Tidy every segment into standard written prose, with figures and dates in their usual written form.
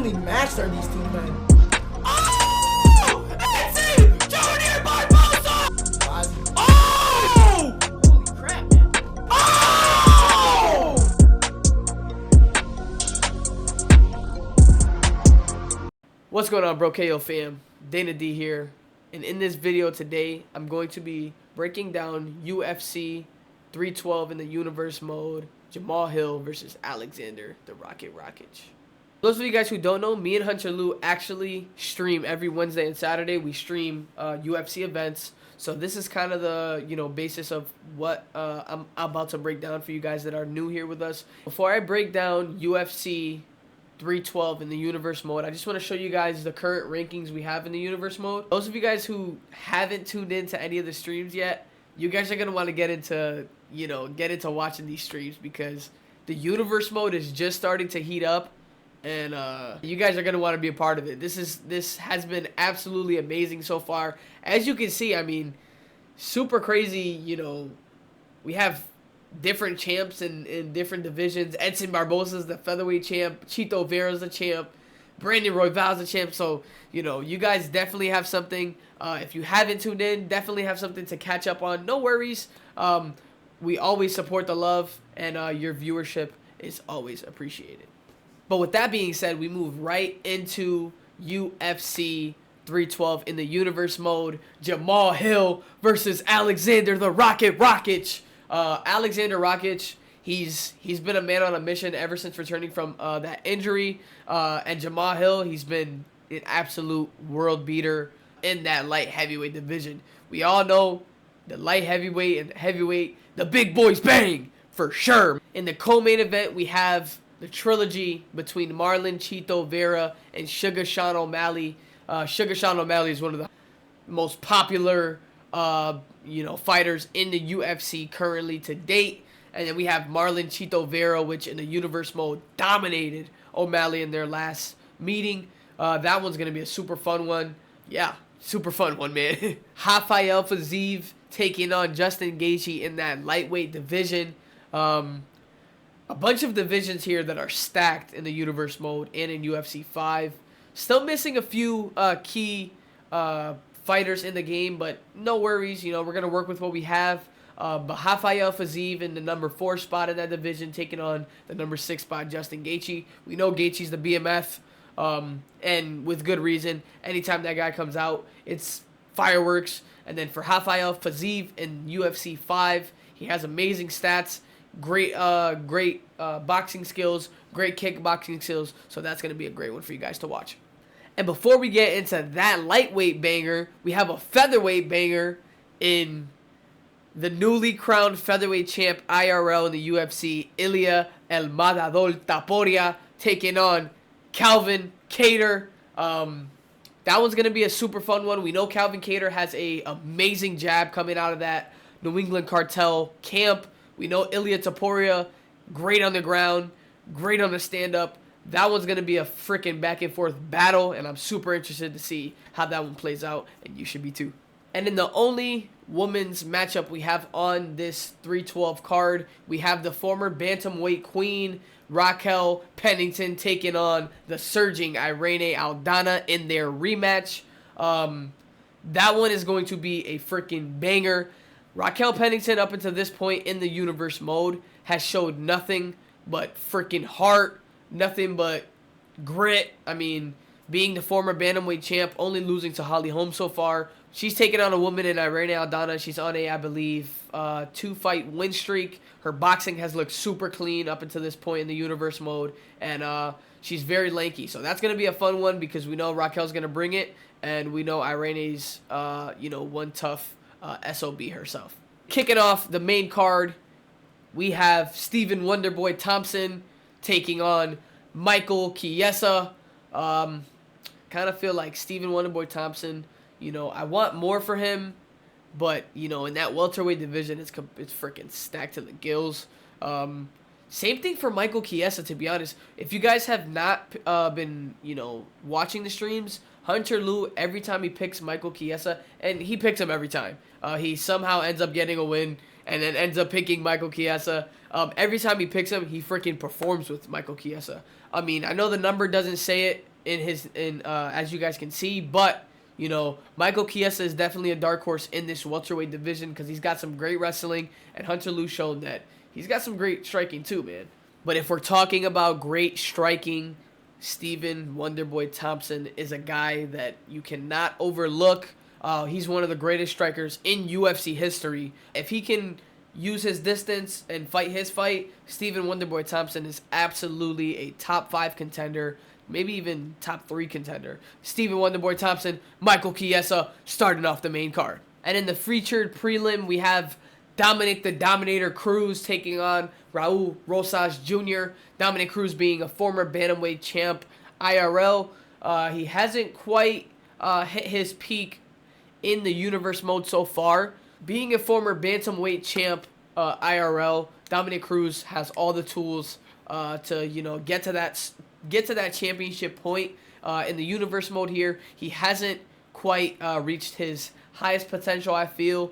evenly matched are these two men? Oh! It's Junior Barbosa! Oh! Holy crap, man. Oh! What's going on, YoBroKO fam? Dana D here, and in this video today, I'm going to be breaking down UFC 312 in the universe mode, Jamal Hill versus Alexander the Rakic. Those of you guys who don't know, me and Hunter Lou actually stream every Wednesday and Saturday. We stream UFC events, so this is kind of the basis of what I'm about to break down for you guys that are new here with us. Before I break down UFC 312 in the universe mode, I just want to show you guys the current rankings we have in the universe mode. Those of you guys who haven't tuned in to any of the streams yet, you guys are going to want to get into watching these streams, because the universe mode is just starting to heat up, and you guys are going to want to be a part of it. This has been absolutely amazing so far. As you can see, I mean, super crazy. We have different champs in different divisions. Edson Barbosa's the featherweight champ. Chito Vera's the champ. Brandon Royval's the champ. So, you guys definitely have something. If you haven't tuned in, definitely have something to catch up on. No worries. We always support the love, and your viewership is always appreciated. But with that being said, we move right into UFC 312 in the universe mode. Jamal Hill versus Alexander the Rakic. Alexander Rakic, he's been a man on a mission ever since returning from that injury. And Jamal Hill, he's been an absolute world beater in that light heavyweight division. We all know the light heavyweight and the heavyweight, the big boys bang for sure. In the co-main event, we have the trilogy between Marlon Chito Vera and Sugar Sean O'Malley. Sugar Sean O'Malley is one of the most popular fighters in the UFC currently to date. And then we have Marlon Chito Vera, which in the universe mode dominated O'Malley in their last meeting. That one's going to be a super fun one. Yeah, super fun one, man. Rafael Fiziev taking on Justin Gaethje in that lightweight division. A bunch of divisions here that are stacked in the universe mode and in UFC 5. Still missing a few key fighters in the game, but no worries. We're going to work with what we have. But Rafael Fiziev in the number 4 spot in that division, taking on the number 6 spot, Justin Gaethje. We know Gaethje's the BMF, and with good reason. Anytime that guy comes out, it's fireworks. And then for Rafael Fiziev in UFC 5, he has amazing stats, great boxing skills, great kickboxing skills. So that's going to be a great one for you guys to watch. And before we get into that lightweight banger, we have a featherweight banger in the newly crowned featherweight champ IRL in the UFC, Ilia El Matador Topuria, taking on Calvin Kattar. That one's going to be a super fun one. We know Calvin Kattar has a amazing jab coming out of that New England Cartel camp. We know Ilia Topuria, great on the ground, great on the stand-up. That one's going to be a freaking back-and-forth battle, and I'm super interested to see how that one plays out, and you should be too. And in the only women's matchup we have on this 312 card, we have the former bantamweight queen, Raquel Pennington, taking on the surging Irene Aldana in their rematch. That one is going to be a freaking banger. Raquel Pennington, up until this point in the universe mode, has showed nothing but freaking heart, nothing but grit. I mean, being the former bantamweight champ, only losing to Holly Holm so far. She's taking on a woman in Irene Aldana. She's on I believe, 2-fight win streak. Her boxing has looked super clean up until this point in the universe mode, and she's very lanky. So that's going to be a fun one, because we know Raquel's going to bring it, and we know Irene's, one tough SOB herself. Kicking off the main card, we have Stephen Wonderboy Thompson taking on Michael Chiesa. Kind of feel like Stephen Wonderboy Thompson, I want more for him, but, in that welterweight division, it's freaking stacked to the gills. Same thing for Michael Chiesa, to be honest. If you guys have not been, watching the streams, Hunter Lou, every time he picks Michael Chiesa, and he picks him every time, he somehow ends up getting a win, and then ends up picking Michael Chiesa. Every time he picks him, he freaking performs with Michael Chiesa. I mean, I know the number doesn't say it as you guys can see. But you know, Michael Chiesa is definitely a dark horse in this welterweight division because he's got some great wrestling, and Hunter Liu showed that he's got some great striking too, man. But if we're talking about great striking, Stephen Wonderboy Thompson is a guy that you cannot overlook. He's one of the greatest strikers in UFC history. If he can use his distance and fight his fight, Stephen Wonderboy Thompson is absolutely a top 5 contender, maybe even top 3 contender. Stephen Wonderboy Thompson, Michael Chiesa starting off the main card. And in the featured prelim, we have Dominic the Dominator Cruz taking on Raul Rosas Jr. Dominic Cruz being a former bantamweight champ IRL. He hasn't quite hit his peak in the universe mode so far. Being a former bantamweight champ IRL, Dominic Cruz has all the tools to get to that championship point in the universe mode here. He hasn't quite reached his highest potential, I feel.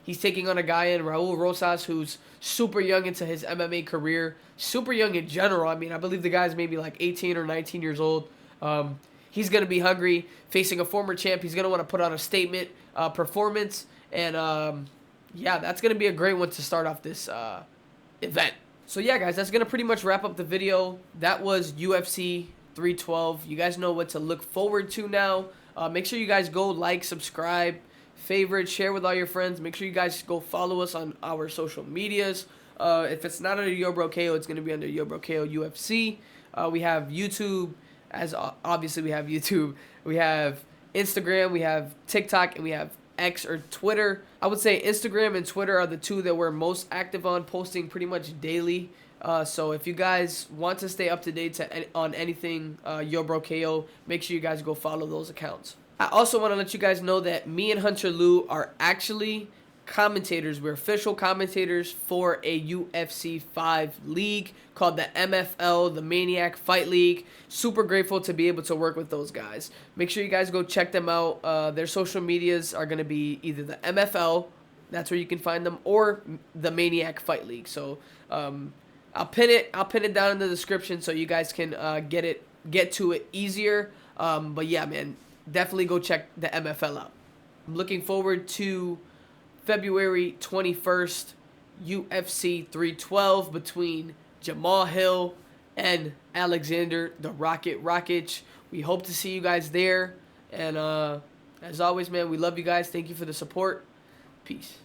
He's taking on a guy in Raul Rosas who's super young into his MMA career, super young in general. I mean, I believe the guy's maybe like 18 or 19 years old. He's going to be hungry, facing a former champ. He's going to want to put on a statement performance. And, yeah, that's going to be a great one to start off this event. So, yeah, guys, that's going to pretty much wrap up the video. That was UFC 312. You guys know what to look forward to now. Make sure you guys go like, subscribe, favorite, share with all your friends. Make sure you guys go follow us on our social medias. If it's not under YoBroKO, it's going to be under YoBroKO UFC. We have YouTube. Obviously we have YouTube, we have Instagram, we have TikTok, and we have X or Twitter. I would say Instagram and Twitter are the two that we're most active on, posting pretty much daily. So if you guys want to stay up to date on anything YoBroKO, make sure you guys go follow those accounts. I also want to let you guys know that me and Hunter Liu are actually commentators. We're official commentators for a UFC 5 league called the MFL, the Maniac Fight League. Super grateful to be able to work with those guys. Make sure you guys go check them out. Their social medias are going to be either the MFL, that's where you can find them, or the Maniac Fight League. So I'll pin it down in the description so you guys can get to it easier. But yeah, man, definitely go check the MFL out. I'm looking forward to February 21st, UFC 312 between Jamal Hill and Alexander the Rocket Rakic. We hope to see you guys there. And as always, man, we love you guys. Thank you for the support. Peace.